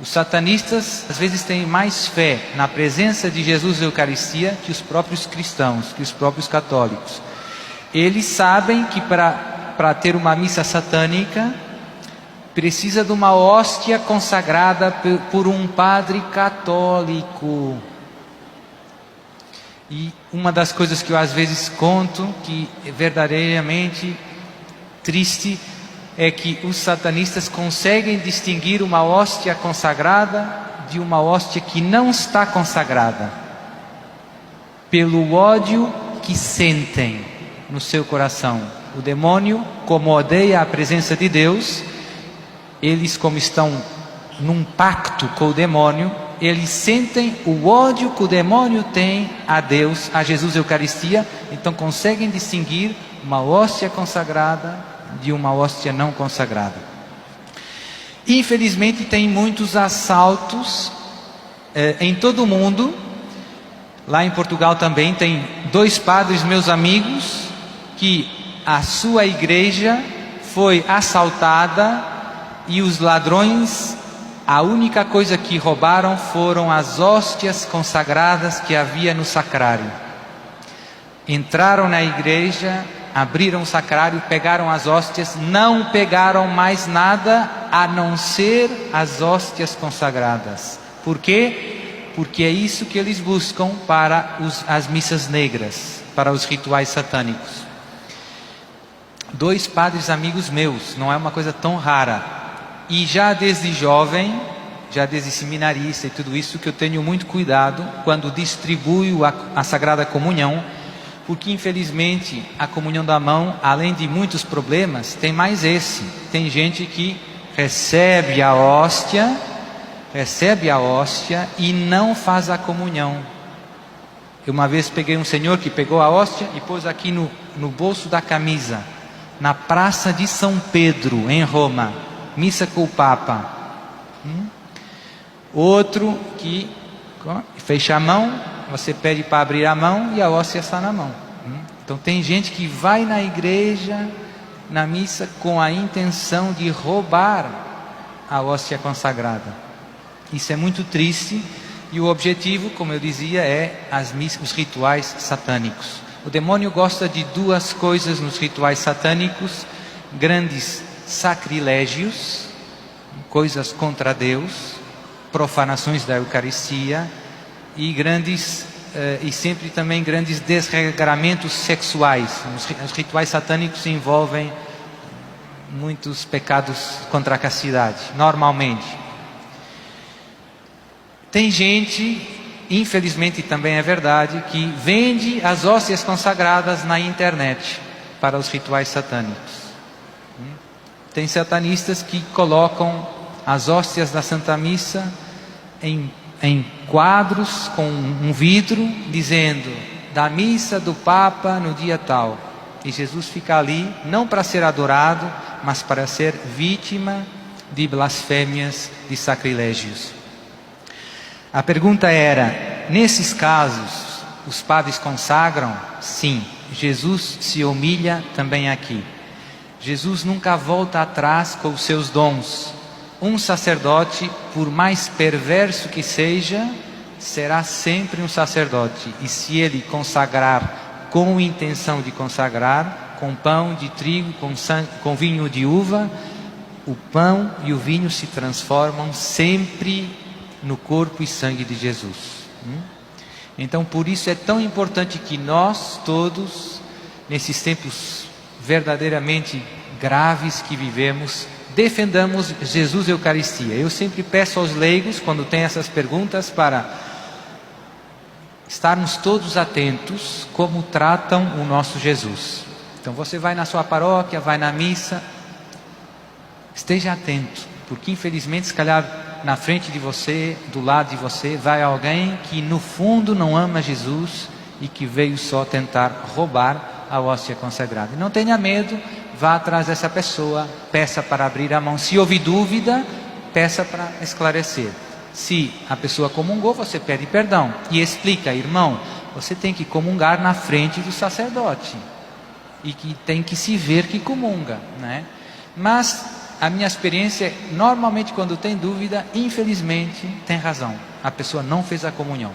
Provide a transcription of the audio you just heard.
Os satanistas às vezes têm mais fé na presença de Jesus na Eucaristia que os próprios cristãos, que os próprios católicos. Eles sabem que para ter uma missa satânica precisa de uma hóstia consagrada por um padre católico. E uma das coisas que eu às vezes conto, que é verdadeiramente triste, é que os satanistas conseguem distinguir uma hóstia consagrada de uma hóstia que não está consagrada, pelo ódio que sentem no seu coração. O demônio, como odeia a presença de Deus, eles, como estão num pacto com o demônio, eles sentem o ódio que o demônio tem a Deus, a Jesus Eucaristia, então conseguem distinguir uma hóstia consagrada de uma hóstia não consagrada. Infelizmente tem muitos assaltos em todo o mundo. Lá em Portugal também tem 2 padres meus amigos que a sua igreja foi assaltada e os ladrões, a única coisa que roubaram foram as hóstias consagradas que havia no sacrário. Entraram na igreja, abriram o sacrário, pegaram as hóstias, não pegaram mais nada a não ser as hóstias consagradas. Por quê? Porque é isso que eles buscam para as missas negras, para os rituais satânicos. 2 padres amigos meus, não é uma coisa tão rara. E já desde jovem, já desde seminarista e tudo isso, que eu tenho muito cuidado quando distribuo a Sagrada Comunhão, porque infelizmente a comunhão da mão, além de muitos problemas, tem mais esse. Tem gente que recebe a hóstia e não faz a comunhão. Eu uma vez peguei um senhor que pegou a hóstia e pôs aqui no bolso da camisa, na Praça de São Pedro, em Roma, missa com o Papa. Outro que fecha a mão, você pede para abrir a mão e a hóstia está na mão. Então tem gente que vai na igreja, na missa, com a intenção de roubar a hóstia consagrada. Isso é muito triste e o objetivo, como eu dizia, é os rituais satânicos. O demônio gosta de 2 coisas nos rituais satânicos: grandes sacrilégios, coisas contra Deus, profanações da Eucaristia, e sempre também grandes desregramentos sexuais. Os rituais satânicos envolvem muitos pecados contra a castidade, normalmente. Tem gente, infelizmente também é verdade, que vende as hóstias consagradas na internet para os rituais satânicos. Tem satanistas que colocam as hóstias da Santa Missa em quadros com um vidro, dizendo: da missa do Papa no dia tal. E Jesus fica ali, não para ser adorado, mas para ser vítima de blasfêmias, de sacrilégios. A pergunta era: nesses casos, os padres consagram? Sim, Jesus se humilha também aqui. Jesus nunca volta atrás com os seus dons. Um sacerdote, por mais perverso que seja, será sempre um sacerdote. E se ele consagrar com intenção de consagrar, com pão de trigo, com vinho de uva, o pão e o vinho se transformam sempre no corpo e sangue de Jesus. Então, por isso é tão importante que nós todos, nesses tempos verdadeiramente graves que vivemos, defendamos Jesus Eucaristia. Eu sempre peço aos leigos, quando tem essas perguntas, para estarmos todos atentos como tratam o nosso Jesus. Então você vai na sua paróquia, vai na missa, esteja atento, porque infelizmente, se calhar na frente de você, do lado de você, vai alguém que no fundo não ama Jesus e que veio só tentar roubar a hóstia consagrada. Não tenha medo, vá atrás dessa pessoa, peça para abrir a mão. Se houve dúvida, peça para esclarecer. Se a pessoa comungou, você pede perdão e explica: irmão, você tem que comungar na frente do sacerdote e que tem que se ver que comunga, né? Mas a minha experiência é, normalmente quando tem dúvida, infelizmente tem razão, a pessoa não fez a comunhão.